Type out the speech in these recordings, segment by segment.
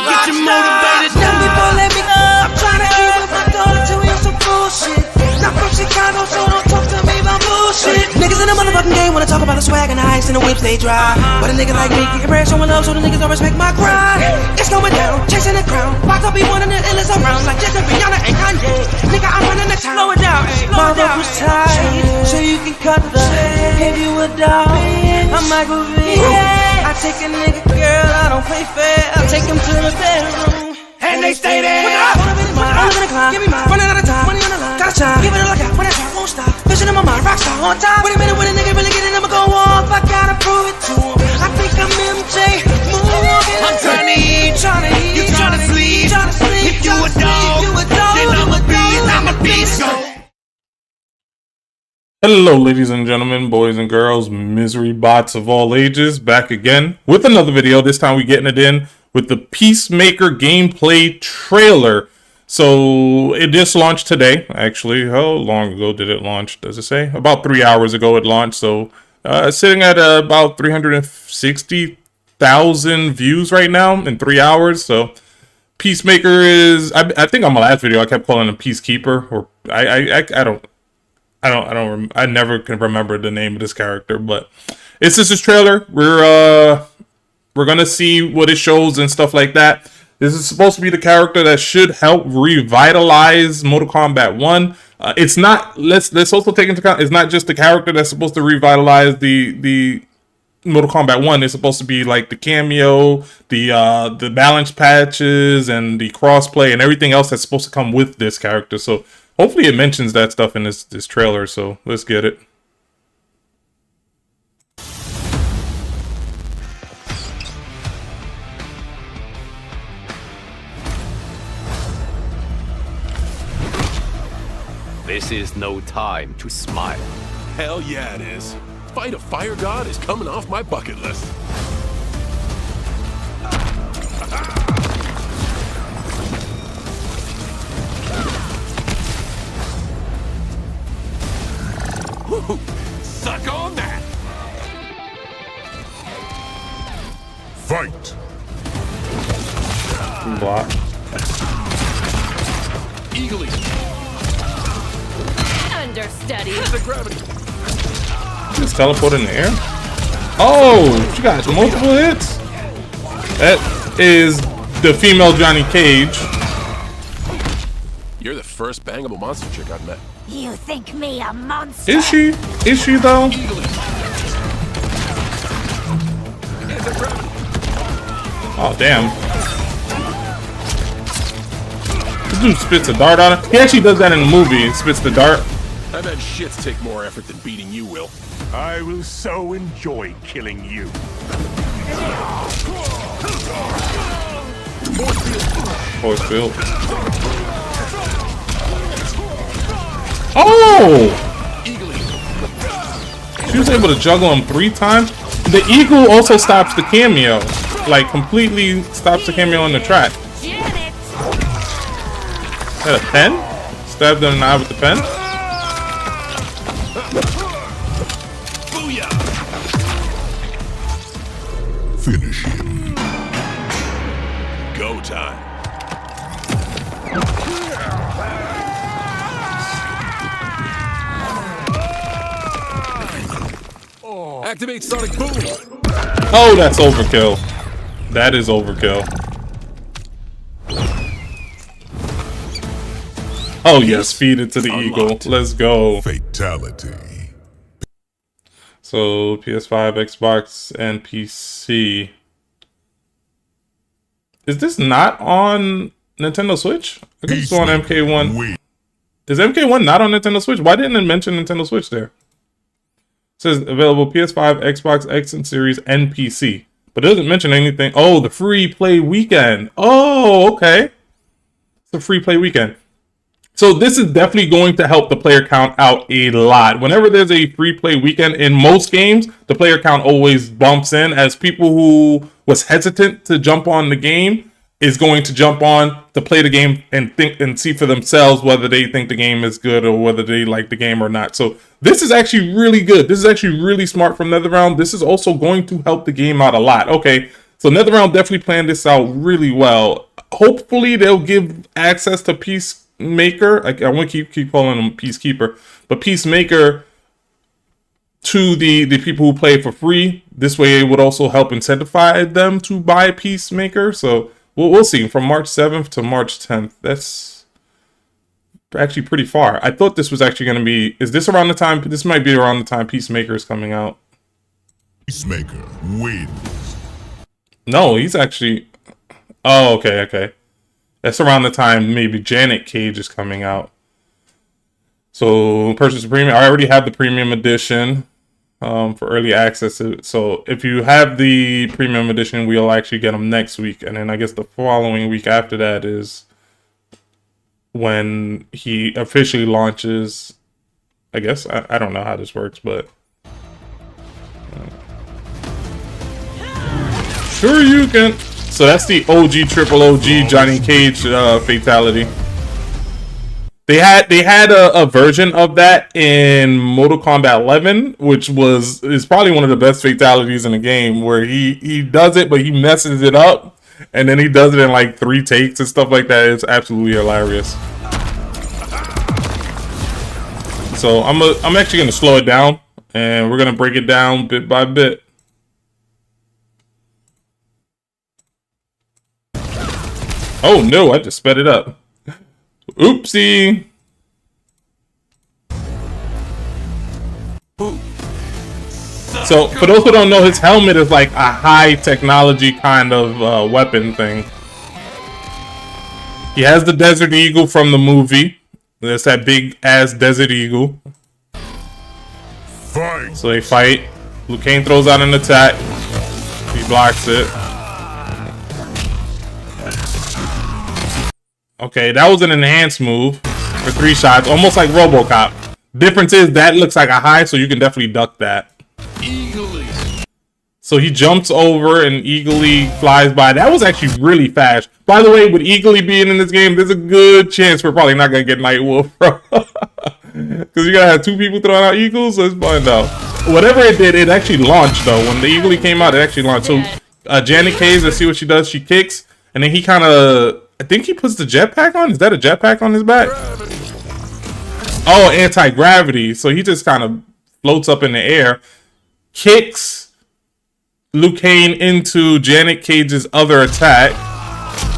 get you motivated. Young people, let me go. I'm trying to eat with my daughter till we on some bullshit. Not from Chicago, so don't talk to me about bullshit. Niggas in the motherfucking game wanna talk about the swag and the ice and the whips they drive. But a nigga like me getting bread, showing love, so the niggas don't respect my grind. It's going down, chasing the crown. About to be one of the illest around, like just Rihanna and Kanye. Nigga, I'm running the town. Slow it down, my vocals tight, so you can cut the. If you a dog, I'm Michael V. I take a nigga, girl, I don't play fair. I take him to the bedroom. And they stay there. Only gonna climb, give me mine. Running out of time, money on the line. Gotta shine, give it a look out when I try, won't stop. Vision in my mind, rockstar on top. Wait a minute, when a nigga really get it, I'ma go off. I gotta prove it to him. I think I'm MJ. I'm trying to eat, you trying to sleep. If you a dog, then I'm a beast. Hello, ladies and gentlemen, boys and girls, misery bots of all ages, back again with another video. This time we're getting it in with the Peacemaker gameplay trailer. So it just launched today. Actually, how long ago did it launch? Does it say? About 3 hours ago it launched. So sitting at about 360,000 views right now in 3 hours. So Peacemaker is, I think on my last video I kept calling him Peacekeeper, or I never can remember the name of this character, but it's just this trailer. We're gonna see what it shows and stuff like that. This is supposed to be the character that should help revitalize Mortal Kombat 1. It's not. Let's also take into account. It's not just the character that's supposed to revitalize the Mortal Kombat 1. It's supposed to be like the cameo, the balance patches, and the crossplay and everything else that's supposed to come with this character. So hopefully it mentions that stuff in this trailer. So let's get it. This is no time to smile. Hell yeah, it is. Fight a fire god is coming off my bucket list. Suck on that! Fight! Block. Eagerly. Understudy. The gravity. Just teleport in the air. Oh, she got multiple hits. That is the female Johnny Cage. You're the first bangable monster chick I've met. You think me a monster? Is she? Is she though? Eagerly. The gravity. Oh damn. This dude spits a dart on her. He actually does that in the movie. He spits the dart. I bet shits take more effort than beating you will. I will so enjoy killing you. Force field. Oh! She was able to juggle him 3 times. The eagle also stops the cameo. Like, completely stops the cameo in the track. Is that a pen? Stabbed him in the eye with the pen? Booyah! Finish him. Go time. Activate Sonic Boom! Oh, that's overkill. That is overkill. Oh yes, feed it to the eagle. Let's go. Fatality. So PS5, Xbox, and PC. Is this not on Nintendo Switch? I think it's on MK1. Is MK1 not on Nintendo Switch? Why didn't it mention Nintendo Switch there? It says available PS5, Xbox X and Series, and PC. But it doesn't mention anything. Oh, the free play weekend. Oh, okay. It's a free play weekend. So this is definitely going to help the player count out a lot. Whenever there's a free play weekend in most games, the player count always bumps in, as people who was hesitant to jump on the game is going to jump on to play the game and think and see for themselves whether they think the game is good or whether they like the game or not. So this is actually really good. This is actually really smart from NetherRealm. This is also going to help the game out a lot. Okay, So NetherRealm definitely planned this out really well. Hopefully they'll give access to Peacemaker. I want to keep calling him Peacekeeper, but Peacemaker to the people who play for free. This way it would also help incentivize them to buy Peacemaker. So we'll see. From March 7th to March 10th. That's actually pretty far. I thought this was actually going to be... Is this around the time... This might be around the time Peacemaker is coming out. Peacemaker wins. No, he's actually... Oh, okay. That's around the time maybe Janet Cage is coming out. So purchase the premium. I already have the premium edition for early access. So if you have the premium edition, we'll actually get them next week. And then I guess the following week after that is when he officially launches. I guess. I don't know how this works, but... Sure you can. So that's the OG triple OG Johnny Cage fatality. They had a version of that in Mortal Kombat 11, which is probably one of the best fatalities in the game, where he does it, but he messes it up, and then he does it in like 3 takes and stuff like that. It's absolutely hilarious. So I'm actually gonna slow it down, and we're gonna break it down bit by bit. Oh no, I just sped it up. Oopsie. So, for those who don't know, his helmet is like a high technology kind of weapon thing. He has the Desert Eagle from the movie. That's that big ass Desert Eagle. Fight. So they fight. Liu Kang throws out an attack. He blocks it. Okay, that was an enhanced move for 3 shots, almost like RoboCop. Difference is that looks like a high, so you can definitely duck that. Eagerly. So he jumps over and eagerly flies by. That was actually really fast. By the way, with eagerly being in this game, there's a good chance we're probably not gonna get Nightwolf, bro. Because you gotta have 2 people throwing out eagles. Let's find out. Whatever it did, it actually launched though. When the eagerly came out, it actually launched. So Janet Cage, let's see what she does. She kicks, and then he kind of... I think he puts the jetpack on. Is that a jetpack on his back? Oh, anti-gravity. So he just kind of floats up in the air, kicks Liu Kang into Janet Cage's other attack,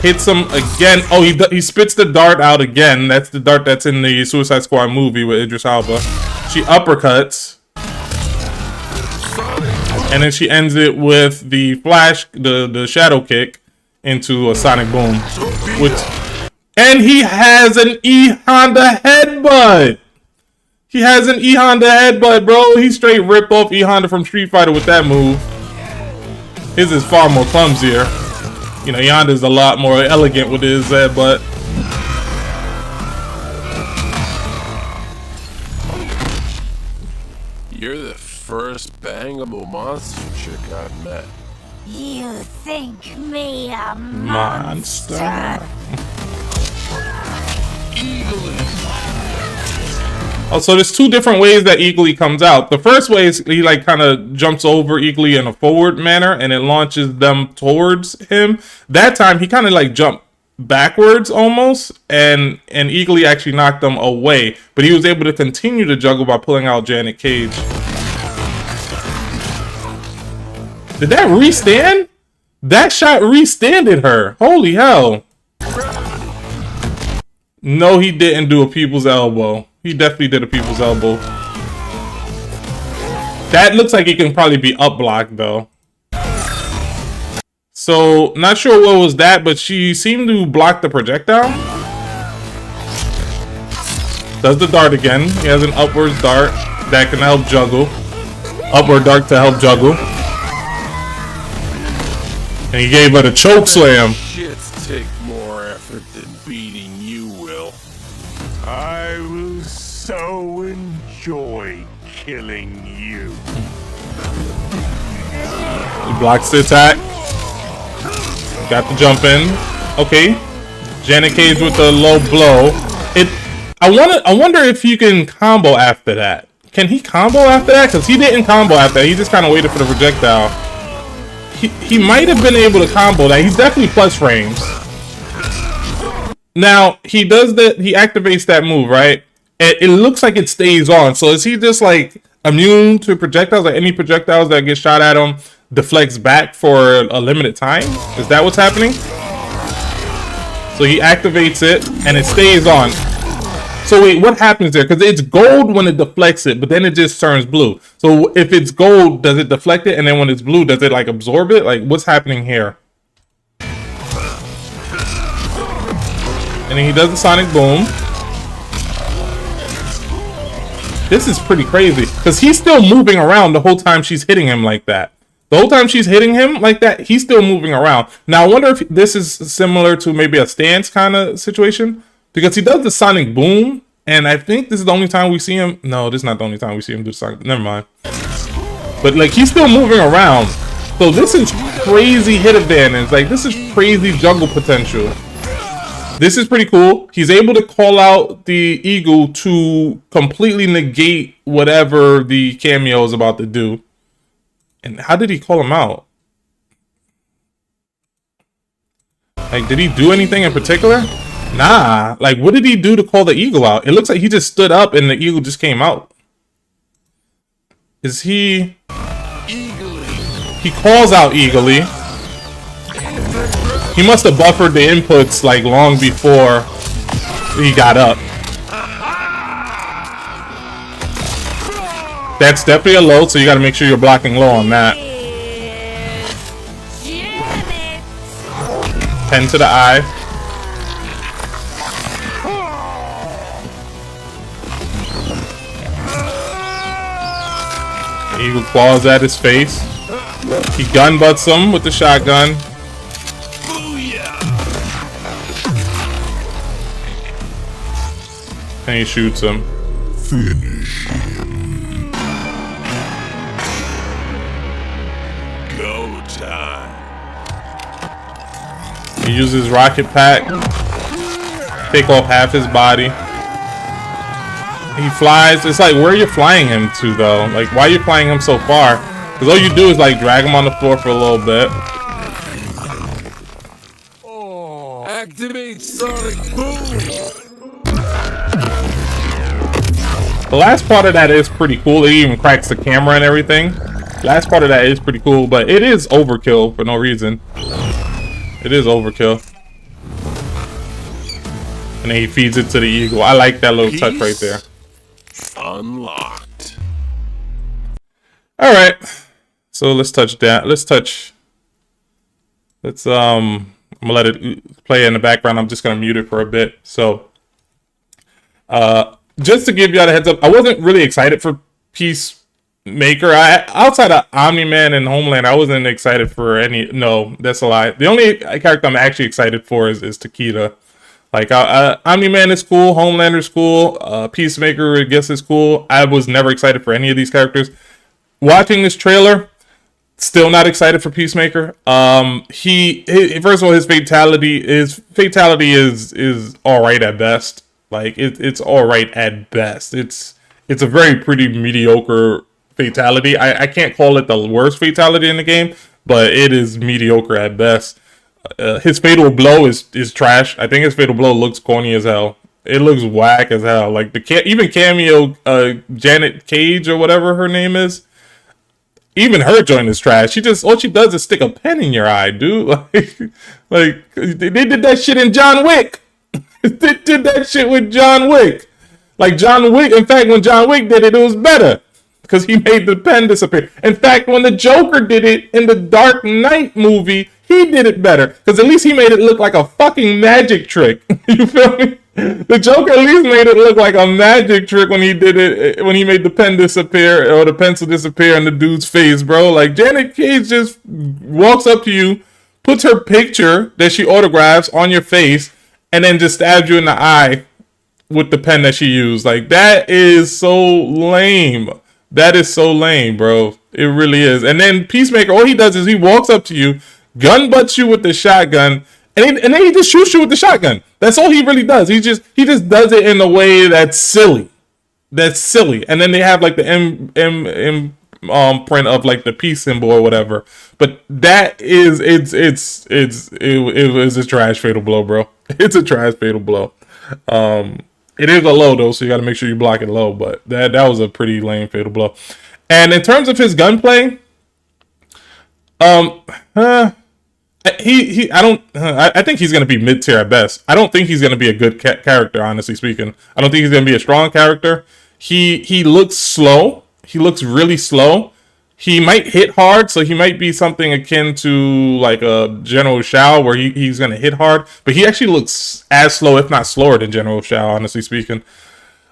hits him again. Oh, he spits the dart out again. That's the dart that's in the Suicide Squad movie with Idris Elba. She uppercuts, and then she ends it with the flash, the shadow kick into a sonic boom, and he has an E-Honda headbutt. He has an E-Honda headbutt, bro. He straight ripped off E-Honda from Street Fighter with that move. His is far more clumsier. You know, E-Honda is a lot more elegant with his headbutt. You're the first bangable monster chick I've met. You think me a Monster. Eagerly. Oh, so there's 2 different ways that Eagly comes out. The first way is he like kind of jumps over Eagly in a forward manner, and it launches them towards him. That time he kind of like jumped backwards almost, and Eagly actually knocked them away. But he was able to continue to juggle by pulling out Janet Cage. Did that restand? That shot restanded her. Holy hell. No, he didn't do a people's elbow. He definitely did a people's elbow. That looks like it can probably be up blocked though. So, not sure what was that, but she seemed to block the projectile. Does the dart again. He has an upwards dart that can help juggle. Upward dart to help juggle. And he gave her the choke slam. Shits take more effort than beating you will. I will so enjoy killing you. He blocks the attack. Got the jump in. Okay. Janet Cage with the low blow. I wonder if you can combo after that. Can he combo after that? Because he didn't combo after that. He just kind of waited for the projectile. he might have been able to combo that. He's definitely plus frames. Now he does that. He activates that move, right? And it looks like it stays on. So is he just like immune to projectiles? Like any projectiles that get shot at him deflects back for a limited time? Is that what's happening? So he activates it and it stays on. So wait, what happens there? Because it's gold when it deflects it, but then it just turns blue. So if it's gold, does it deflect it? And then when it's blue, does it like absorb it? Like what's happening here? And then he does the sonic boom. This is pretty crazy because he's still moving around the whole time she's hitting him like that. The whole time she's hitting him like that, he's still moving around. Now I wonder if this is similar to maybe a stance kind of situation. Because he does the sonic boom, and I think this is the only time we see him. No, this is not the only time we see him do sonic. Never mind. But like he's still moving around, so this is crazy hit advantage. Like this is crazy juggle potential. This is pretty cool. He's able to call out the eagle to completely negate whatever the cameo is about to do. And how did he call him out? Like, did he do anything in particular? Nah, like what did he do to call the eagle out? It looks like he just stood up and the eagle just came out. Is he... He calls out eagerly. He must have buffered the inputs like long before he got up. That's definitely a low, so you gotta make sure you're blocking low on that. Pen to the eye. Eagle claws at his face. He gun butts him with the shotgun. And he shoots him. Finish him. Go time. He uses rocket pack. Take off half his body. He flies. It's like where you're flying him to though. Like why are you flying him so far? Because all you do is like drag him on the floor for a little bit. Oh, activate sonic boom. The last part of that is pretty cool. It even cracks the camera and everything. Last part of that is pretty cool, but it is overkill for no reason. It is overkill. And then he feeds it to the eagle. I like that little touch right there. Unlocked. All right, so let's touch that. I'm gonna let it play in the background. I'm just gonna mute it for a bit. So, just to give y'all a heads up, I wasn't really excited for Peacemaker. Outside of Omni-Man and Homeland, I wasn't excited for any. No, that's a lie. The only character I'm actually excited for is Takeda. Like, Omni-Man is cool, Homelander is cool, Peacemaker, I guess, is cool. I was never excited for any of these characters. Watching this trailer, still not excited for Peacemaker. First of all, his fatality is all right at best. Like, it's all right at best. It's a very pretty mediocre fatality. I can't call it the worst fatality in the game, but it is mediocre at best. His fatal blow is trash. I think his fatal blow looks corny as hell. It looks whack as hell. Like even cameo Janet Cage or whatever her name is, even her joint is trash. All she does is stick a pen in your eye, dude. Like they did that shit in John Wick. They did that shit with John Wick. Like John Wick. In fact, when John Wick did it, it was better because he made the pen disappear. In fact, when the Joker did it in the Dark Knight movie, he did it better because at least he made it look like a fucking magic trick. You feel me? The Joker at least made it look like a magic trick when he did it, when he made the pen disappear or the pencil disappear in the dude's face, bro. Like Janet Cage just walks up to you, puts her picture that she autographs on your face, and then just stabs you in the eye with the pen that she used. Like that is so lame. That is so lame, bro. It really is. And then Peacemaker, all he does is he walks up to you, gun butts you with the shotgun, and then he just shoots you with the shotgun. That's all he really does. He just does it in a way that's silly. That's silly. And then they have like the print of like the peace symbol or whatever. But that is it was a trash fatal blow, bro. It's a trash fatal blow. It is a low though, so you got to make sure you block it low. But that was a pretty lame fatal blow. And in terms of his gunplay, I think he's gonna be mid tier at best. I don't think he's gonna be a good character, honestly speaking. I don't think he's gonna be a strong character. He looks slow. He looks really slow. He might hit hard, so he might be something akin to like a General Shao, where he's gonna hit hard, but he actually looks as slow, if not slower, than General Shao, honestly speaking.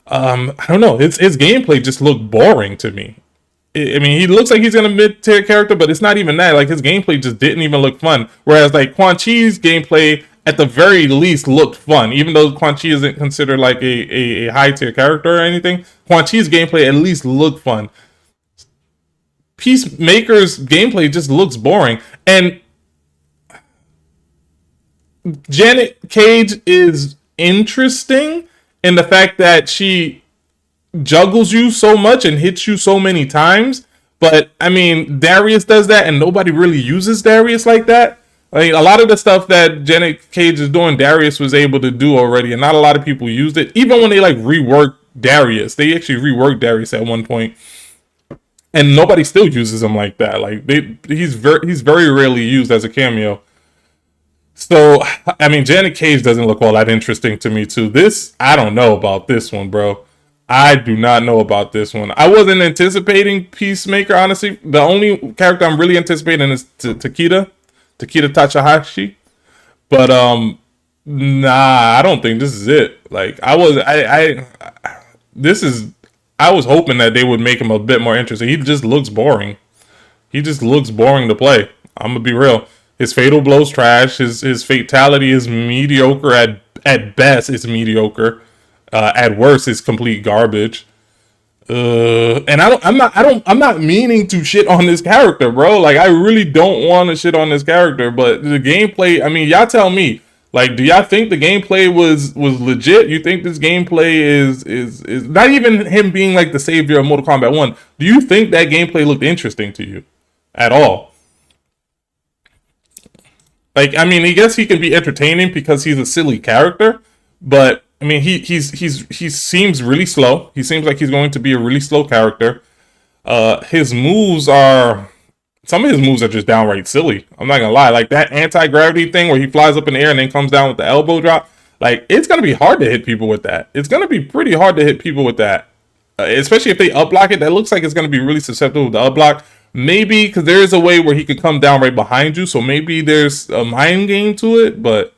I don't know. His gameplay just looked boring to me. I mean, he looks like he's gonna mid-tier character, but it's not even that. Like, his gameplay just didn't even look fun. Whereas, like, Quan Chi's gameplay, at the very least, looked fun. Even though Quan Chi isn't considered, like, a high-tier character or anything, Quan Chi's gameplay at least looked fun. Peacemaker's gameplay just looks boring. And Janet Cage is interesting in the fact that she juggles you so much and hits you so many times, but I mean, Darius does that, and nobody really uses Darius like that. I mean, a lot of the stuff that Janet Cage is doing, Darius was able to do already, and not a lot of people used it. Even when they like reworked Darius, they actually reworked Darius at one point, and nobody still uses him like that. Like he's very rarely used as a cameo. So I mean, Janet Cage doesn't look all that interesting to me too. This, I don't know about this one, bro. I do not know about this one. I wasn't anticipating Peacemaker, honestly. The only character I'm really anticipating is Takeda Takahashi. But nah, I don't think this is it. Like, I was hoping that they would make him a bit more interesting. He just looks boring. He just looks boring to play. I'm gonna be real. His fatal blow's trash. His fatality is mediocre at best. It's mediocre. At worst, it's complete garbage. And I'm not meaning to shit on this character, bro. Like, I really don't want to shit on this character, but the gameplay, I mean, y'all tell me. Like, do y'all think the gameplay was legit? You think this gameplay is not even him being like the savior of Mortal Kombat 1? Do you think that gameplay looked interesting to you at all? Like, I mean, I guess he can be entertaining because he's a silly character, but I mean, he seems really slow. He seems like he's going to be a really slow character. Some of his moves are just downright silly. I'm not gonna lie. Like that anti-gravity thing where he flies up in the air and then comes down with the elbow drop. Like, it's gonna be hard to hit people with that. It's gonna be pretty hard to hit people with that, especially if they up block it. That looks like it's gonna be really susceptible to up block. Maybe because there is a way where he could come down right behind you. So maybe there's a mind game to it, but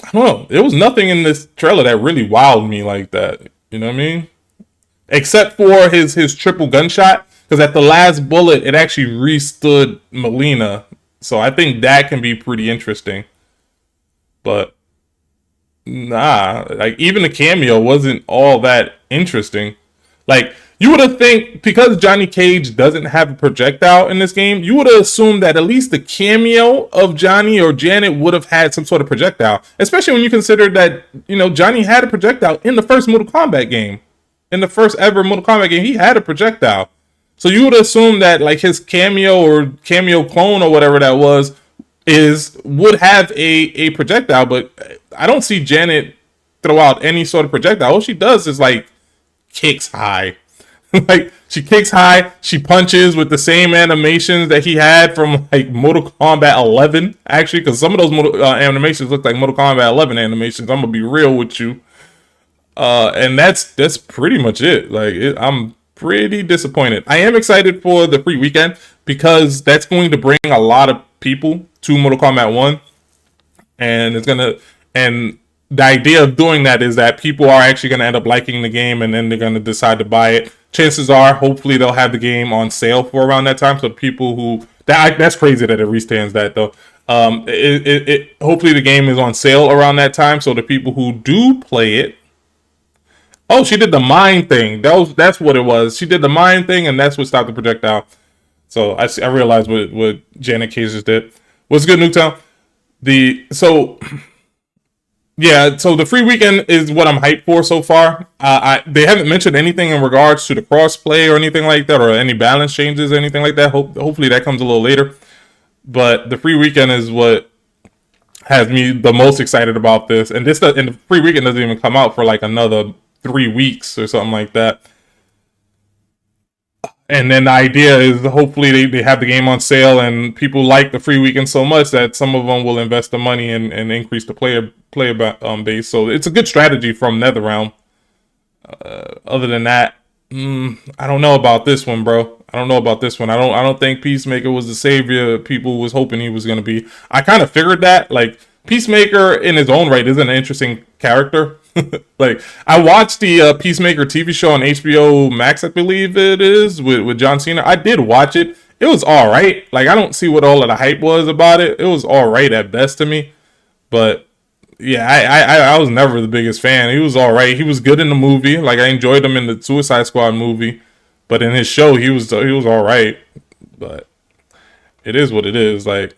I don't know. There was nothing in this trailer that really wowed me like that. You know what I mean? Except for his triple gunshot. Because at the last bullet, it actually restood Melina. So I think that can be pretty interesting. But nah, like even the cameo wasn't all that interesting. Like, you would have think, because Johnny Cage doesn't have a projectile in this game, you would have assumed that at least the cameo of Johnny or Janet would have had some sort of projectile. Especially when you consider that, you know, Johnny had a projectile in the first Mortal Kombat game. In the first ever Mortal Kombat game, he had a projectile. So you would assume that like his cameo or cameo clone or whatever that would have a projectile, but I don't see Janet throw out any sort of projectile. All she does is like kicks high. Like, she kicks high, she punches with the same animations that he had from like Mortal Kombat 11, actually, because some of those animations look like Mortal Kombat 11 animations. I'm gonna be real with you, and that's pretty much it. Like, I'm pretty disappointed. I am excited for the free weekend because that's going to bring a lot of people to Mortal Kombat 1, and the idea of doing that is that people are actually going to end up liking the game, and then they're going to decide to buy it. Chances are, hopefully, they'll have the game on sale for around that time. So people who that's crazy that it restands that though. Hopefully the game is on sale around that time. So the people who do play it. Oh, she did the mine thing. That's what it was. She did the mine thing, and that's what stopped the projectile. So I realized what Janet Cage just did. What's good, Newtown? yeah, so the free weekend is what I'm hyped for so far. They haven't mentioned anything in regards to the cross-play or anything like that, or any balance changes, anything like that. Hopefully that comes a little later. But the free weekend is what has me the most excited about this. And and the free weekend doesn't even come out for like another 3 weeks or something like that. And then the idea is hopefully they have the game on sale and people like the free weekend so much that some of them will invest the money and increase the player base. So it's a good strategy from NetherRealm. Other than that, I don't know about this one, bro. I don't know about this one. I don't think Peacemaker was the savior people was hoping he was going to be. I kind of figured that. Like, Peacemaker in his own right is an interesting character. Like, I watched the Peacemaker TV show on HBO Max, I believe it is, with John Cena. I did watch it. It was all right. Like, I don't see what all of the hype was about it. It was all right at best to me. But yeah, I was never the biggest fan. He was all right. He was good in the movie. Like, I enjoyed him in the Suicide Squad movie. But in his show, he was all right. But it is what it is. Like,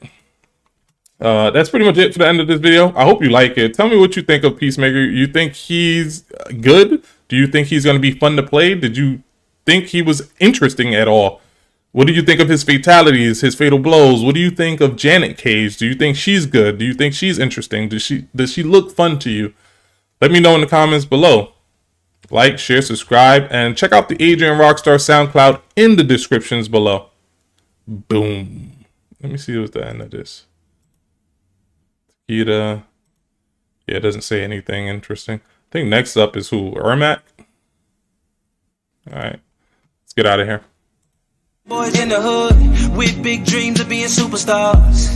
that's pretty much it for the end of this video. I hope you like it. Tell me what you think of Peacemaker. You think he's good? Do you think he's going to be fun to play? Did you think he was interesting at all? What do you think of his fatalities, his fatal blows? What do you think of Janet Cage? Do you think she's good? Do you think she's interesting? Does she look fun to you? Let me know in the comments below. Like, share, subscribe, and check out the Adrian Rockstar SoundCloud in the descriptions below. Boom. Let me see what's the end of this. Yeah, it doesn't say anything interesting. I think next up is who? Ermac? Alright. Let's get out of here. Boys in the hood with big dreams of being superstars.